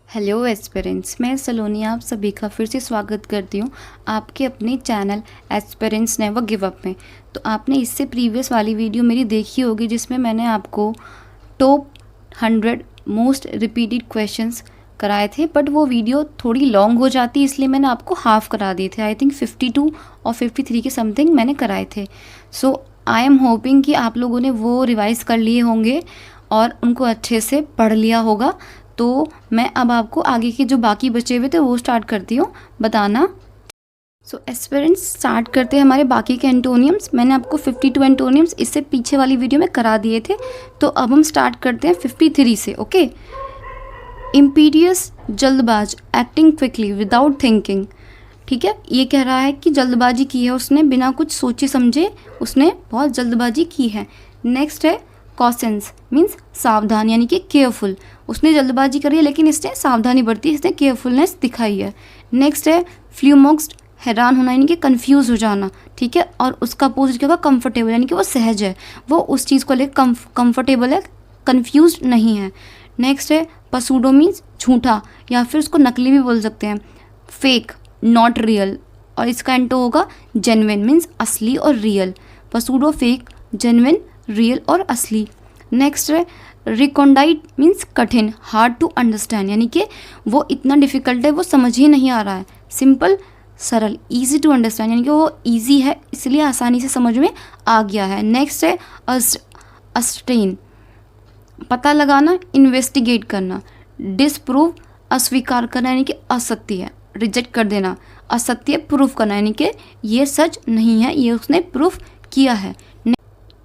Hello aspirants, मैं सलोनी आप सभी का फिर से स्वागत करती हूँ आपके अपने channel aspirants never give up में। तो आपने इससे प्रीवियस वाली वीडियो मेरी देखी होगी जिसमें मैंने आपको टॉप 100 मोस्ट रिपीटेड क्वेश्चंस कराए थे, बट वो वीडियो थोड़ी लॉन्ग हो जाती इसलिए मैंने आपको हाफ़ करा दिए थे। आई थिंक 52 और 53 के समथिंग मैंने कराए थे। सो आई एम होपिंग कि आप लोगों ने वो रिवाइज़ कर लिए होंगे और उनको अच्छे से पढ़ लिया होगा। तो मैं अब आपको आगे के जो बाकी बचे हुए थे वो स्टार्ट करती हूँ बताना। सो एस्पिरेंट्स स्टार्ट करते हैं हमारे बाकी के एंटोनियम्स। मैंने आपको 52 एंटोनियम्स इससे पीछे वाली वीडियो में करा दिए थे, तो अब हम स्टार्ट करते हैं 53 से। ओके। इम्पीरियस, जल्दबाज, एक्टिंग क्विकली विदाउट थिंकिंग। ठीक है, ये कह रहा है कि जल्दबाजी की है उसने, बिना कुछ सोचे समझे उसने बहुत जल्दबाजी की है। नेक्स्ट है कॉशंस, मीन्स सावधान, यानी कि केयरफुल। उसने जल्दबाजी करी है लेकिन इसने सावधानी बरती, इसने केयरफुलनेस दिखाई है। नेक्स्ट है फ्लूमोक्स्ड, हैरान होना यानी कि कंफ्यूज हो जाना। ठीक है, और उसका अपोजिट क्या होगा, कंफर्टेबल, यानी कि वो सहज है, वो उस चीज़ को लेकर कंफर्टेबल है, कंफ्यूज नहीं है। नेक्स्ट है पसूडो, मीन्स झूठा या फिर उसको नकली भी बोल सकते हैं। फेक, नॉट रियल, और इसका एंटो होगा जेन्युइन, मीन्स असली और रियल। पसूडो, फेक, जेन्युइन, रियल और असली। नेक्स्ट है रिकॉन्डाइट, मीन्स कठिन, हार्ड टू अंडरस्टैंड, यानी कि वो इतना डिफिकल्ट है वो समझ ही नहीं आ रहा है। सिंपल, सरल, ईजी टू अंडरस्टैंड, यानी कि वो ईजी है इसलिए आसानी से समझ में आ गया है। नेक्स्ट है अस्टेन, पता लगाना, इन्वेस्टिगेट करना। डिसप्रूव, अस्वीकार करना, यानी कि असत्य है, रिजेक्ट कर देना। असत्य प्रूफ करना, यानी कि ये सच नहीं है, ये उसने प्रूफ किया है।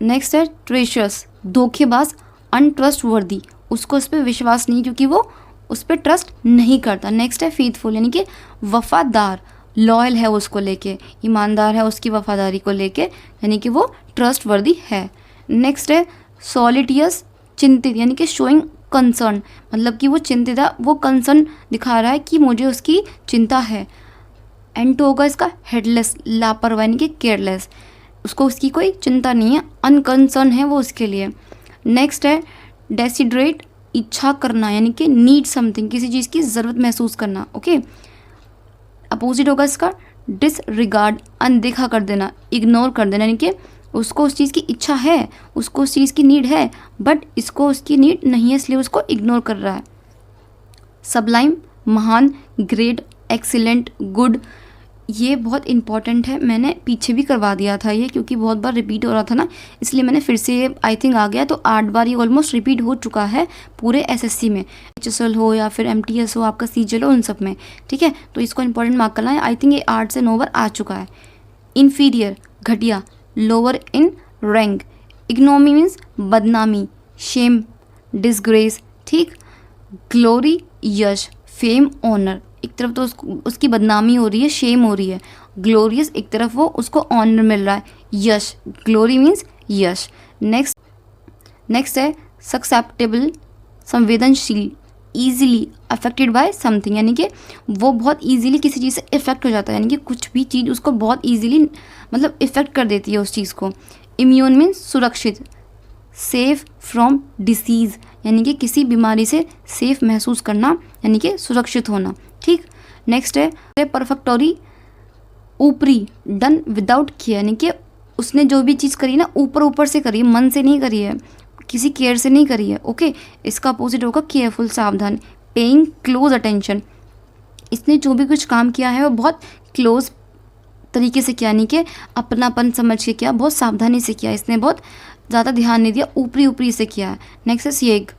नेक्स्ट है ट्रेशस, धोखेबाज, अनट्रस्टवर्दी, उसको उस पर विश्वास नहीं क्योंकि वो उस पर ट्रस्ट नहीं करता। नेक्स्ट है फेथफुल, यानी कि वफादार, लॉयल है उसको लेके, ईमानदार है उसकी वफादारी को लेके, यानी कि वो ट्रस्टवर्दी है। नेक्स्ट है सॉलिटियस, चिंतित, यानी कि शोइंग कंसर्न, मतलब कि वो चिंतित है, वो कंसर्न दिखा रहा है कि मुझे उसकी चिंता है। एंटो होगा इसका हेडलेस, लापरवाह, यानी कि केयरलेस, उसको उसकी कोई चिंता नहीं है, अनकंसर्न है वो उसके लिए। नेक्स्ट है डेसिडरेट, इच्छा करना, यानी कि नीड समथिंग, किसी चीज़ की ज़रूरत महसूस करना। ओके। अपोजिट होगा इसका डिसरिगार्ड, अनदेखा कर देना, इग्नोर कर देना, यानी कि उसको उस चीज़ की इच्छा है, उसको उस चीज़ की नीड है, बट इसको उसकी नीड नहीं है इसलिए उसको इग्नोर कर रहा है। सबलाइम, महान, ग्रेट, एक्सीलेंट, गुड, ये बहुत इंपॉर्टेंट है, मैंने पीछे भी करवा दिया था ये क्योंकि बहुत बार रिपीट हो रहा था ना, इसलिए मैंने फिर से आई थिंक आ गया, तो 8 बार ये ऑलमोस्ट रिपीट हो चुका है पूरे एसएससी में, एचएसएल हो या फिर एमटीएस हो, आपका सीजीएल हो, उन सब में। ठीक है, तो इसको इंपॉर्टेंट मार्क करना है। आई थिंक ये 8 से 9 बार आ चुका है। इन्फीरियर, घटिया, लोअर इन रैंक। इग्नोमी मीन्स बदनामी, शेम, डिसग्रेस। ठीक। ग्लोरी, यश, फेम, ऑनर, एक तरफ तो उसकी बदनामी हो रही है, शेम हो रही है। ग्लोरियस, एक तरफ वो उसको ऑनर मिल रहा है, यश, ग्लोरी मीन्स यश। नेक्स्ट है सक्सेप्टेबल, संवेदनशील, ईजिली अफेक्टेड बाय समथिंग, यानी कि वो बहुत ईजिली किसी चीज़ से इफेक्ट हो जाता है, यानी कि कुछ भी चीज़ उसको बहुत ईजिली मतलब इफेक्ट कर देती है उस चीज़ को। इम्यून मीन्स सुरक्षित, सेफ फ्रॉम डिसीज़, यानी कि किसी बीमारी से सेफ महसूस करना, यानी कि सुरक्षित होना। ठीक। नेक्स्ट है परफेक्टोरी, ऊपरी, डन विदाउट केयर, यानी कि उसने जो भी चीज़ करी ना ऊपर ऊपर से करी है, मन से नहीं करी है, किसी केयर से नहीं करी है। ओके। इसका अपोजिट होगा केयरफुल, सावधान। पेइंग क्लोज अटेंशन, इसने जो भी कुछ काम किया है वो बहुत क्लोज तरीके से किया, यानी कि अपनापन समझ के किया, बहुत सावधानी से किया, इसने बहुत ज़्यादा ध्यान नहीं दिया, ऊपरी ऊपरी से किया है। नेक्स्ट है सिएग,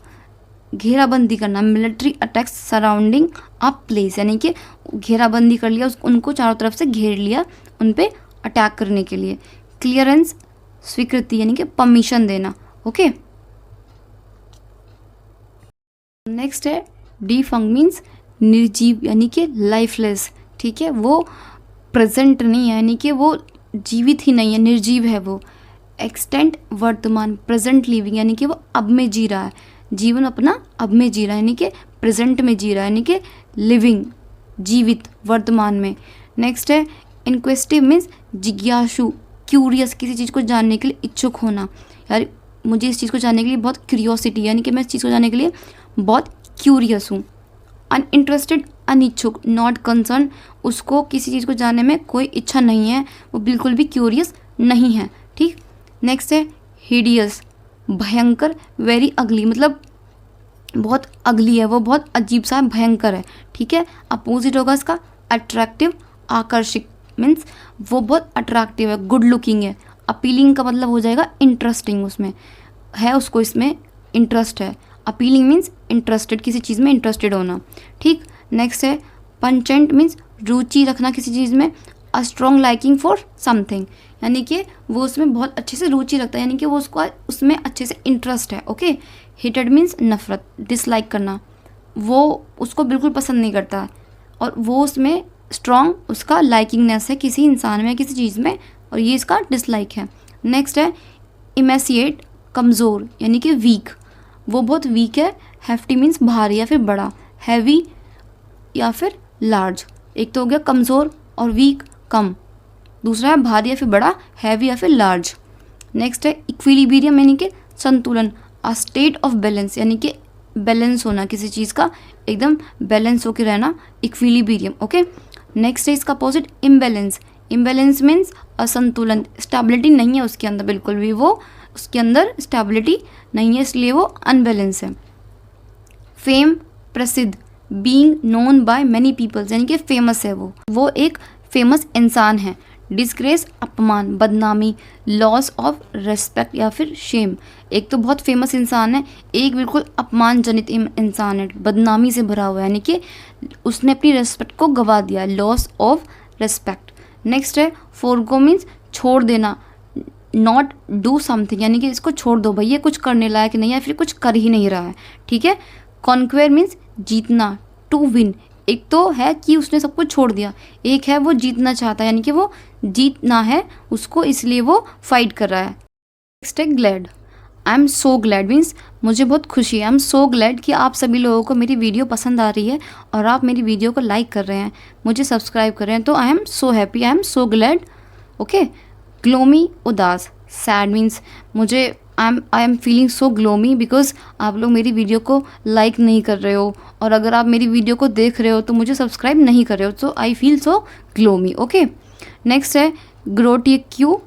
घेराबंदी करना, military attacks surrounding a place, यानी कि घेराबंदी कर लिया, उनको चारों तरफ से घेर लिया उन पे अटैक करने के लिए। क्लियरेंस, स्वीकृति, यानी कि परमिशन देना। ओके। नेक्स्ट है डिफंक्ट, मीन्स निर्जीव, यानी कि लाइफलेस। ठीक है, वो प्रेजेंट नहीं है, यानी कि वो जीवित ही नहीं है, निर्जीव है वो। एक्सटेंट, वर्तमान, प्रेजेंट लिविंग, यानी कि वो अब में जी रहा है, जीवन अपना अब में जी रहा है, यानी कि प्रेजेंट में जी रहा है, यानी कि लिविंग, जीवित, वर्तमान में। नेक्स्ट है इंक्वेस्टिव, मीन्स जिज्ञासु, क्यूरियस, किसी चीज़ को जानने के लिए इच्छुक होना, यार मुझे इस चीज़ को जानने के लिए बहुत क्यूरियोसिटी, यानी कि मैं इस चीज़ को जानने के लिए बहुत क्यूरियस हूँ। अनइंटरेस्टेड अनिच्छुक, नॉट कंसर्न, उसको किसी चीज़ को जानने में कोई इच्छा नहीं है, वो बिल्कुल भी क्यूरियस नहीं है। ठीक, नेक्स्ट है हिडियस, भयंकर, वेरी अगली, मतलब बहुत अगली है वो, बहुत अजीब सा भयंकर है। ठीक है, अपोजिट होगा इसका अट्रैक्टिव, आकर्षक, मीन्स वो बहुत अट्रैक्टिव है, गुड लुकिंग है। अपीलिंग का मतलब हो जाएगा इंटरेस्टिंग, उसमें है, उसको इसमें इंटरेस्ट है। अपीलिंग मीन्स इंटरेस्टेड, किसी चीज़ में इंटरेस्टेड होना। ठीक, नेक्स्ट है पंचेंट, मीन्स रुचि रखना किसी चीज़ में। A strong liking for something, यानी कि वो उसमें बहुत अच्छे से रुचि रखता है, यानी कि वो उसको उसमें अच्छे से इंटरेस्ट है। ओके, हेटेड मीन्स नफरत, डिसलाइक करना, वो उसको बिल्कुल पसंद नहीं करता है, और वो उसमें स्ट्रॉन्ग उसका लाइकिंगनेस है किसी इंसान में, किसी चीज़ में, और ये इसका डिसलाइक है। नेक्स्ट है इमेसिएट, कमज़ोर, यानी कि वीक, वो बहुत वीक है। हेफ्टी मीन्स भारी या फिर बड़ा, हैवी या फिर लार्ज। एक तो हो गया कमज़ोर और वीक, कम, दूसरा है भारी या फिर बड़ा, हैवी या फिर लार्ज। नेक्स्ट है इक्विलिब्रियम, यानी कि संतुलन। अ स्टेट ऑफ बैलेंस, यानी कि बैलेंस होना किसी चीज़ का, एकदम बैलेंस होकर रहना, इक्विलिब्रियम। ओके, नेक्स्ट है इसका अपोजिट इम्बैलेंस। इम्बैलेंस मीन्स असंतुलन, स्टेबिलिटी नहीं है उसके अंदर बिल्कुल भी, वो उसके अंदर स्टेबिलिटी नहीं है, इसलिए वो अनबैलेंस है। फेम, प्रसिद्ध, being known by many peoples, यानी कि फेमस है वो एक फेमस इंसान है। डिस्ग्रेस, अपमान, बदनामी। लॉस ऑफ रेस्पेक्ट या फिर शेम, एक तो बहुत फेमस इंसान है, एक बिल्कुल अपमानजनित इंसान है, बदनामी से भरा हुआ है, यानी कि उसने अपनी रेस्पेक्ट को गवा दिया, लॉस ऑफ रेस्पेक्ट। नेक्स्ट है फोरगो मीन्स छोड़ देना, नॉट डू समथिंग, यानी कि इसको छोड़ दो भाई, ये कुछ करने लायक नहीं है, फिर कुछ कर ही नहीं रहा है। ठीक है, कॉन्क्वेयर मीन्स जीतना, टू विन, एक तो है कि उसने सब कुछ छोड़ दिया, एक है वो जीतना चाहता है, यानी कि वो जीतना है उसको, इसलिए वो फाइट कर रहा है। नेक्स्ट है glad, I am so glad means मुझे बहुत खुशी है। आई एम सो ग्लैड कि आप सभी लोगों को मेरी वीडियो पसंद आ रही है और आप मेरी वीडियो को लाइक कर रहे हैं, मुझे सब्सक्राइब कर रहे हैं, तो I am so happy, I am so glad. Okay, gloomy, उदास, सैड मीन्स मुझे I am feeling so gloomy because आप लोग मेरी वीडियो को लाइक नहीं कर रहे हो, और अगर आप मेरी वीडियो को देख रहे हो तो मुझे सब्सक्राइब नहीं कर रहे हो, तो I feel so gloomy. Okay, next है ग्रोटिक्यू,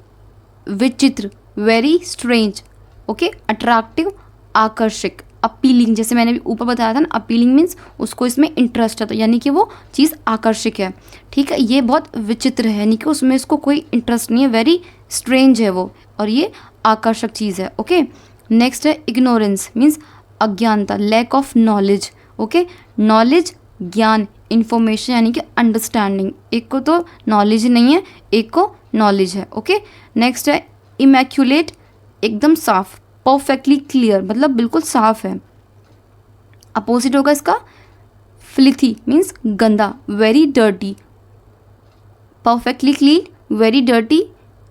विचित्र, वेरी स्ट्रेंज। ओके, अट्रैक्टिव, आकर्षक, अपीलिंग, जैसे मैंने भी ऊपर बताया था ना, अपीलिंग मीन्स उसको इसमें इंटरेस्ट है, तो यानी कि वो चीज़ आकर्षक है। ठीक है, ये बहुत विचित्र है, यानी कि उसमें इसको कोई इंटरेस्ट नहीं है, वेरी स्ट्रेंज है वो, और ये आकर्षक चीज़ है। ओके, नेक्स्ट है इग्नोरेंस मीन्स अज्ञानता, lack of knowledge. Okay, knowledge, ज्ञान, इन्फॉर्मेशन, यानी कि अंडरस्टैंडिंग, एक को तो नॉलेज नहीं है, एक को नॉलेज है। ओके, नेक्स्ट है इमैक्यूलेट, एकदम साफ, परफेक्टली क्लियर, मतलब बिल्कुल साफ है। अपोजिट होगा इसका फिलिथी मीन्स गंदा, very dirty, perfectly clean, very dirty.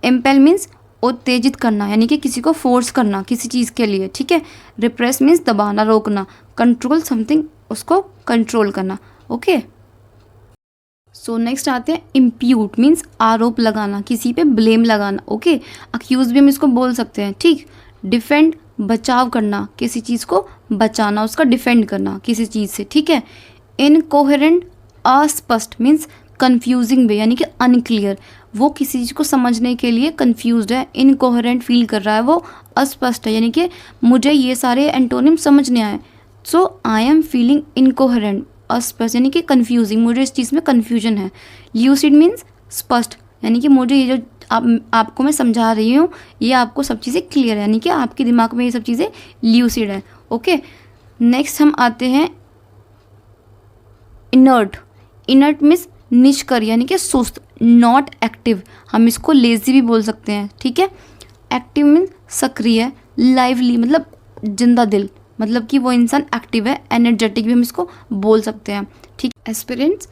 Impale means उत्तेजित करना, यानी कि किसी को फोर्स करना किसी चीज़ के लिए। ठीक है, रिप्रेस मीन्स दबाना, रोकना। कंट्रोल समथिंग, उसको कंट्रोल करना। ओके, सो नेक्स्ट आते हैं इम्प्यूट मीन्स आरोप लगाना, किसी पे ब्लेम लगाना। ओके, अक्यूज भी हम इसको बोल सकते हैं। ठीक, डिफेंड, बचाव करना, किसी चीज़ को बचाना, उसका डिफेंड करना किसी चीज़ से। ठीक है, इनकोहेरेंट, अस्पष्ट मीन्स कन्फ्यूजिंग वे, यानी कि अनक्लियर, वो किसी चीज़ को समझने के लिए कंफ्यूज्ड है, इनकोहेरेंट फील कर रहा है, वो अस्पष्ट है, यानी कि मुझे ये सारे एंटोनिम समझ नहीं आए, सो आई एम फीलिंग इनकोहेरेंट, अस्पष्ट यानी कि कंफ्यूजिंग, मुझे इस चीज़ में कन्फ्यूजन है। ल्यूसिड मीन्स स्पष्ट, यानी कि मुझे ये जो आपको मैं समझा रही हूँ ये आपको सब चीज़ें क्लियर है, यानी कि आपके दिमाग में ये सब चीज़ें ल्यूसिड है। ओके, नेक्स्ट हम आते हैं इनर्ट। इनर्ट मीन्स निष्क्रिय, यानी कि सुस्त, नॉट एक्टिव, हम इसको लेजी भी बोल सकते हैं। ठीक है, एक्टिव मीन्स सक्रिय, लाइवली मतलब जिंदा दिल, मतलब कि वो इंसान एक्टिव है, एनर्जेटिक भी हम इसको बोल सकते हैं। ठीक, एस्पिरेंट्स,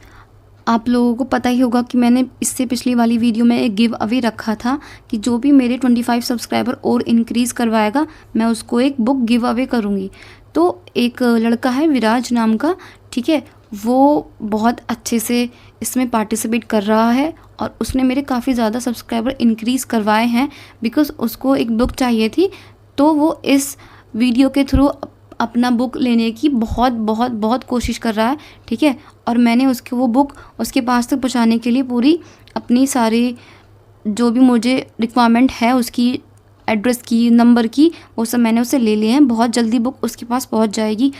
आप लोगों को पता ही होगा कि मैंने इससे पिछली वाली वीडियो में एक गिव अवे रखा था कि जो भी मेरे 25 सब्सक्राइबर और इंक्रीज़ करवाएगा मैं उसको एक बुक गिव अवे करूँगी। तो एक लड़का है विराज नाम का, ठीक है, वो बहुत अच्छे से इसमें पार्टिसिपेट कर रहा है और उसने मेरे काफ़ी ज़्यादा सब्सक्राइबर इंक्रीज़ करवाए हैं बिकॉज़ उसको एक बुक चाहिए थी। तो वो इस वीडियो के थ्रू अपना बुक लेने की बहुत बहुत बहुत कोशिश कर रहा है, ठीक है। और मैंने वो बुक उसके पास तक पहुंचाने के लिए पूरी अपनी सारी जो भी मुझे रिक्वायरमेंट है उसकी, एड्रेस की, नंबर की, वो सब मैंने उसे ले लिए हैं। बहुत जल्दी बुक उसके पास पहुंच जाएगी।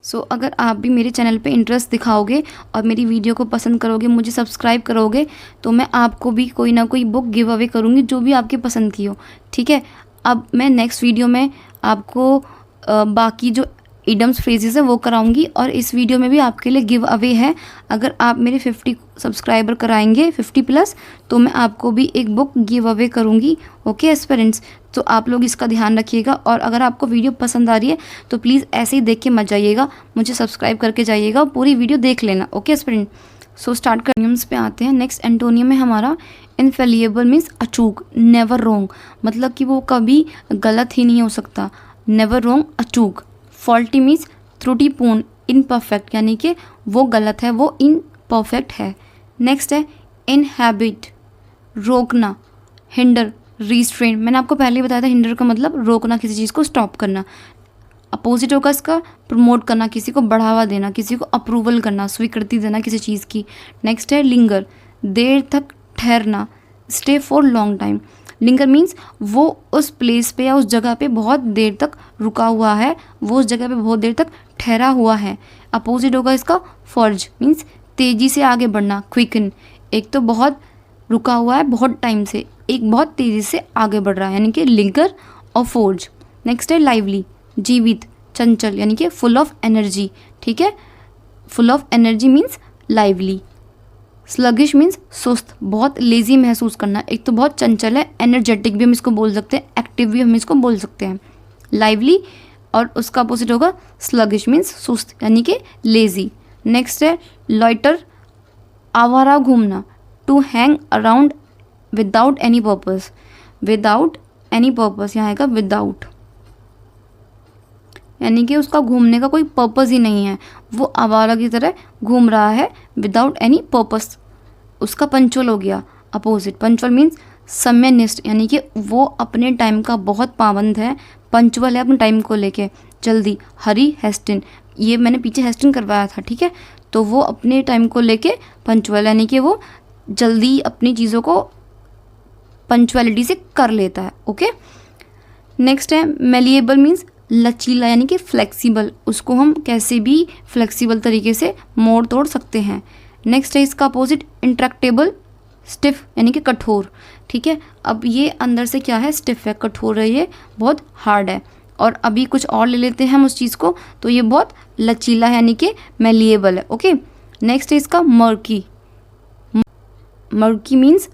सो अगर आप भी मेरे चैनल पे इंटरेस्ट दिखाओगे और मेरी वीडियो को पसंद करोगे, मुझे सब्सक्राइब करोगे, तो मैं आपको भी कोई ना कोई बुक गिव अवे करूँगी जो भी आपके पसंद की हो, ठीक है। अब मैं नेक्स्ट वीडियो में आपको बाकी जो इडम्स फ्रेजेस है वो कराऊंगी, और इस वीडियो में भी आपके लिए गिव अवे है। अगर आप मेरे 50 सब्सक्राइबर कराएंगे, 50+, तो मैं आपको भी एक बुक गिव अवे करूंगी। ओके एस्पिरेंट्स, तो आप लोग इसका ध्यान रखिएगा। और अगर आपको वीडियो पसंद आ रही है तो प्लीज़ ऐसे ही देख के मत जाइएगा, मुझे सब्सक्राइब करके जाइएगा, पूरी वीडियो देख लेना। ओके एस्पिरेंट, सो स्टार्ट कर एंटोनियम्स पे आते हैं। नेक्स्ट एंटोनियम है हमारा इनफेलिएबल, मीन्स अचूक, नेवर रॉन्ग, मतलब कि वो कभी गलत ही नहीं हो सकता। नेवर रॉन्ग, अचूक। फॉल्टी मीन्स त्रुटिपूर्ण, इनपरफेक्ट, यानी कि वो गलत है, वो इनपरफेक्ट है। नेक्स्ट है इनहैबिट, रोकना, हिंडर, रिस्ट्रेन। मैंने आपको पहले ही बताया था हिंडर का मतलब रोकना, किसी चीज़ को स्टॉप करना। अपोजिट होगा इसका प्रमोट करना, किसी को बढ़ावा देना, किसी को अप्रूवल करना, स्वीकृति देना किसी चीज़ की। नेक्स्ट है लिंगर, देर तक ठहरना, stay for long time. Linger means वो उस प्लेस पे या उस जगह पे बहुत देर तक रुका हुआ है, वो उस जगह पे बहुत देर तक ठहरा हुआ है। अपोजिट होगा इसका फॉर्ज, मीन्स तेज़ी से आगे बढ़ना, क्विकन। एक तो बहुत रुका हुआ है बहुत टाइम से, एक बहुत तेज़ी से आगे बढ़ रहा है, यानी कि लिंगर और फोर्ज। नेक्स्ट है लाइवली, जीवित, चंचल, यानी कि फुल ऑफ एनर्जी, ठीक है। Full of energy means lively. Sluggish means सुस्त, बहुत लेजी महसूस करना। एक तो बहुत चंचल है, एनर्जेटिक भी हम इसको बोल सकते हैं, एक्टिव भी हम इसको बोल सकते हैं। लाइवली और उसका अपोजिट होगा स्लगिश मीन्स सुस्त, यानी कि लेजी। नेक्स्ट है लॉइटर, आवारा घूमना, to hang around without any purpose. Without any purpose, यहाँ आएगा विदाउट, यानी कि उसका घूमने का कोई पर्पस ही नहीं है, वो आवारा की तरह घूम रहा है विदाउट एनी पर्पस। उसका पंचुअल हो गया अपोजिट। पंचुअल मीन्स समयनिष्ठ, यानी कि वो अपने टाइम का बहुत पाबंद है, पंचुअल है अपने टाइम को लेके, जल्दी। हरी हेस्टिन, ये मैंने पीछे हेस्टिन करवाया था, ठीक है। तो वो अपने टाइम को लेके पंचुअल, यानी कि वो जल्दी अपनी चीज़ों को पंचुअलिटी से कर लेता है। ओके। नेक्स्ट है मेलिएबल, मीन्स लचीला, यानी कि फ्लेक्सिबल, उसको हम कैसे भी फ्लेक्सिबल तरीके से मोड़ तोड़ सकते हैं। नेक्स्ट है इसका अपोजिट इंट्रैक्टेबल, स्टिफ, यानी कि कठोर, ठीक है। अब ये अंदर से क्या है, स्टिफ है, कठोर है, ये बहुत हार्ड है। और अभी कुछ और ले लेते हैं हम उस चीज़ को, तो ये बहुत लचीला है, यानी कि मेलिएबल है। ओके। नेक्स्ट है इसका मर्की। मर्की मीन्स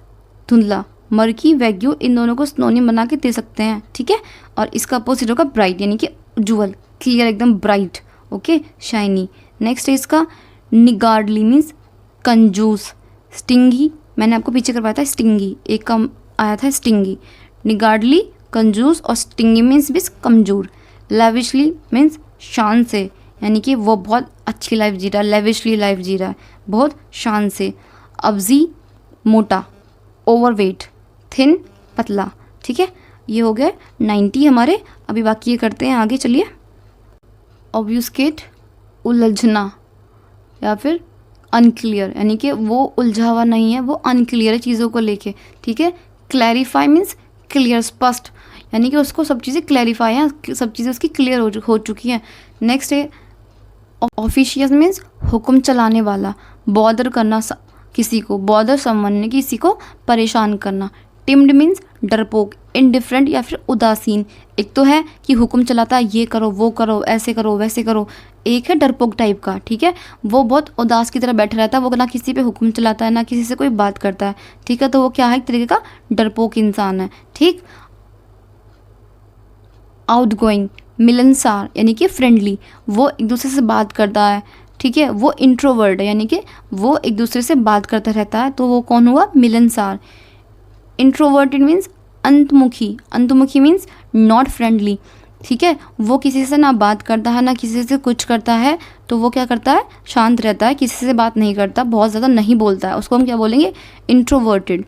धुंधला, मर्की, वैग्यू, इन दोनों को सिनोनिम बना के दे सकते हैं, ठीक है। और इसका अपोजिट होगा ब्राइट, यानी कि उज्ज्वल, क्लियर, एकदम ब्राइट। Okay, shiny. नेक्स्ट है इसका निगार्डली, मीन्स कंजूस। स्टिंगी, मैंने आपको पीछे करवाया था स्टिंगी, एक कम आया था स्टिंगी। निगार्डली, कंजूस, और स्टिंगी मीन्स भी कमजोर। लेविशली मीन्स शान से, यानी कि वो बहुत अच्छी लाइफ जी रहा है, लेविशली लाइफ जी रहा है, बहुत शान से। अब्जी, मोटा, ओवरवेट, थिन, पतला, ठीक है। ये हो गए 90 हमारे। अभी बाकी ये करते हैं आगे, चलिए। ऑब्यूस्केट, उलझना या फिर अनक्लियर, यानी कि वो उलझा हुआ नहीं है, वो अनक्लियर है चीज़ों को लेके, ठीक है। क्लैरिफाई मीन्स क्लियर, स्पष्ट, यानी कि उसको सब चीज़ें क्लैरिफाई हैं, सब चीज़ें उसकी क्लियर हो चुकी हैं। नेक्स्ट है ऑफिशियस मीन्स हुक्म चलाने वाला, बॉदर करना किसी को, बॉदर समवन, किसी को परेशान करना। टिम्ड मीन्स डरपोक, इनडिफरेंट या फिर उदासीन। एक तो है कि हुक्म चलाता है, ये करो, वो करो, ऐसे करो, वैसे करो। एक है डरपोक टाइप का, ठीक है, वो बहुत उदास की तरह बैठा रहता है, वो ना किसी पे हुक्म चलाता है, ना किसी से कोई बात करता है, ठीक है। तो वो क्या है, एक तरीके का डरपोक इंसान है, ठीक। आउटगोइंग, मिलनसार, यानी कि फ्रेंडली, वो एक दूसरे से बात करता है, ठीक है। वो इंट्रोवर्ट है, यानी कि वो एक दूसरे से बात करता रहता है, तो वो कौन हुआ, मिलनसार। इंट्रोवर्टेड मीन्स अंतमुखी, अंतमुखी मीन्स नॉट फ्रेंडली, ठीक है। वो किसी से ना बात करता है, ना किसी से कुछ करता है, तो वो क्या करता है, शांत रहता है, किसी से बात नहीं करता, बहुत ज़्यादा नहीं बोलता है, उसको हम क्या बोलेंगे, इंट्रोवर्टेड।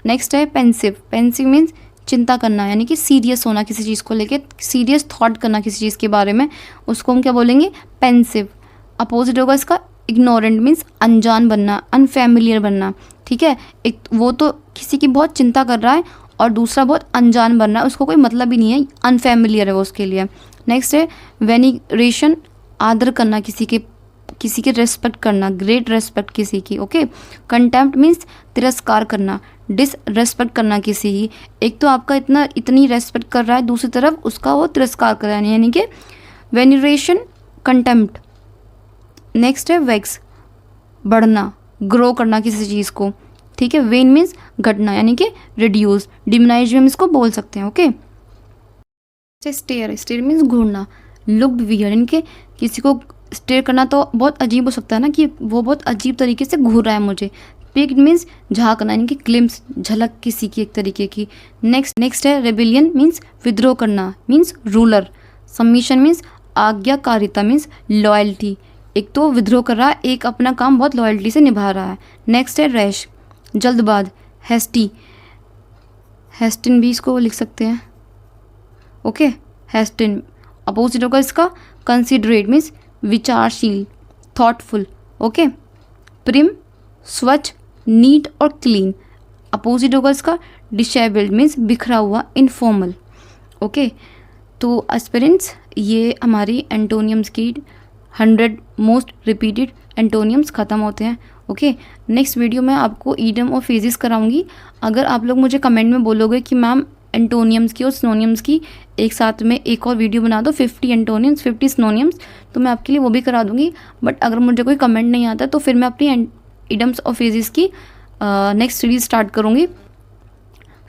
नेक्स्ट है पेंसिव, पेंसिव मीन्स चिंता करना यानी कि सीरियस होना किसी चीज़ को लेके, सीरियस थॉट करना किसी चीज़ के बारे में, उसको हम क्या बोलेंगे, पेंसिव। अपोजिट होगा इसका इग्नोरेंट, मीन्स अनजान बनना, अनफेमिलियर बनना, ठीक है। एक वो तो किसी की बहुत चिंता कर रहा है और दूसरा बहुत अनजान बन रहा है, उसको कोई मतलब ही नहीं है, अनफेमिलियर है वो उसके लिए। नेक्स्ट है वेनिग्रेशन, आदर करना किसी के रेस्पेक्ट करना, ग्रेट रेस्पेक्ट किसी की, ओके। कंटेम्प्ट मीन्स तिरस्कार करना, डिसरेस्पेक्ट करना किसी की। एक तो आपका इतनी रेस्पेक्ट कर रहा है, दूसरी तरफ उसका वो तिरस्कार कर रहा है, यानी कि वेनरेशन, कंटेम्प्ट। नेक्स्ट है वेक्स, बढ़ना, ग्रो करना किसी चीज़ को, ठीक है। वेन मीन्स घटना यानी कि रिड्यूस, डिमिनाइज हम इसको बोल सकते हैं, ओके। स्टेयर, स्टेयर मीन्स घूरना। लुक्ड वियर्ड, यानी कि किसी को स्टेयर करना तो बहुत अजीब हो सकता है ना, कि वो बहुत अजीब तरीके से घूर रहा है मुझे। पिक्ड मीन्स झांकना, यानी कि ग्लिम्स, झलक किसी की एक तरीके की। नेक्स्ट है रेबिलियन मीन्स विद्रोह करना, मीन्स रूलर। सबमिशन मीन्स आज्ञाकारिता, मीन्स लॉयल्टी। एक तो विद्रोह कर रहा है, एक अपना काम बहुत लॉयल्टी से निभा रहा है। नेक्स्ट है रैश, जल्दबाज, हेस्टी, हेस्टिन भी इसको लिख सकते हैं, ओके, हेस्टिन। अपोजिट होगा इसका कंसिडरेट, मीन्स विचारशील, थॉटफुल, ओके। प्रिम, स्वच्छ, नीट और क्लीन। अपोजिट होगा इसका डिसेबल्ड, मीन्स बिखरा हुआ, इनफॉर्मल, ओके। तो एस्पिरेंट्स, ये हमारी एंटोनियम्स की 100 मोस्ट रिपीटेड एंटोनियम्स ख़त्म होते हैं, ओके। नेक्स्ट वीडियो में आपको ईडियम और फ्रेजेस कराऊंगी। अगर आप लोग मुझे कमेंट में बोलोगे कि मैम एंटोनियम्स की और सिनोनियम्स की एक साथ में एक और वीडियो बना दो, 50 एंटोनियम्स 50 सिनोनियम्स, तो मैं आपके लिए वो भी करा दूंगी। बट अगर मुझे कोई कमेंट नहीं आता तो फिर मैं अपनी ईडियम्स और फ्रेजेस की नेक्स्ट सीरीज स्टार्ट करूँगी।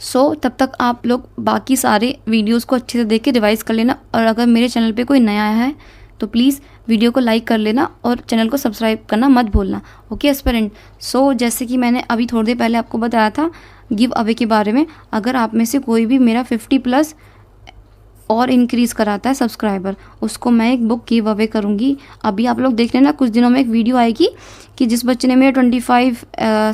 सो तब तक आप लोग बाकी सारे वीडियोज़ को अच्छे से देख के रिवाइज़ कर लेना। और अगर मेरे चैनल पर कोई नया है तो प्लीज़ वीडियो को लाइक कर लेना और चैनल को सब्सक्राइब करना मत भूलना, ओके एस्पिरेंट। सो जैसे कि मैंने अभी थोड़ी देर पहले आपको बताया था गिव अवे के बारे में, अगर आप में से कोई भी मेरा 50+ और इंक्रीज़ कराता है सब्सक्राइबर, उसको मैं एक बुक गिव अवे करूँगी। अभी आप लोग देख लेना, कुछ दिनों में एक वीडियो आएगी कि जिस बच्चे ने मेरे 25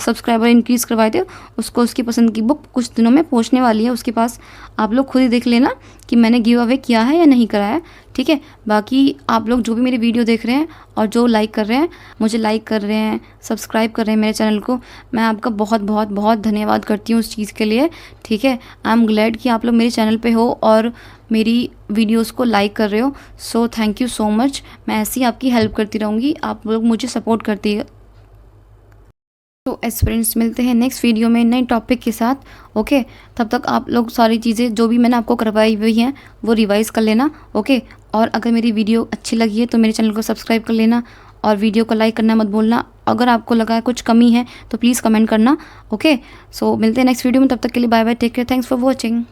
सब्सक्राइबर इंक्रीज़ करवाए थे, उसको उसकी पसंद की बुक कुछ दिनों में पहुँचने वाली है उसके पास। आप लोग खुद ही देख लेना कि मैंने गिव अवे किया है या नहीं कराया है, ठीक है। बाकी आप लोग जो भी मेरी वीडियो देख रहे हैं और जो लाइक कर रहे हैं, मुझे लाइक कर रहे हैं, सब्सक्राइब कर रहे हैं मेरे चैनल को, मैं आपका बहुत बहुत बहुत धन्यवाद करती हूँ उस चीज़ के लिए, ठीक है। आई एम ग्लैड कि आप लोग मेरे चैनल पे हो और मेरी वीडियोस को लाइक कर रहे हो। So thank you so much. मैं ऐसी आपकी हेल्प करती रहूँगी, आप लोग मुझे सपोर्ट करती है। तो एस्पिरेंट्स मिलते हैं नेक्स्ट वीडियो में नए टॉपिक के साथ, ओके। तब तक आप लोग सारी चीज़ें जो भी मैंने आपको करवाई हुई हैं वो रिवाइज़ कर लेना, ओके। और अगर मेरी वीडियो अच्छी लगी है तो मेरे चैनल को सब्सक्राइब कर लेना और वीडियो को लाइक करना मत भूलना। अगर आपको लगा है कुछ कमी है तो प्लीज़ कमेंट करना, ओके। सो मिलते हैं नेक्स्ट वीडियो में, तब तक के लिए bye bye, take care, thanks for watching.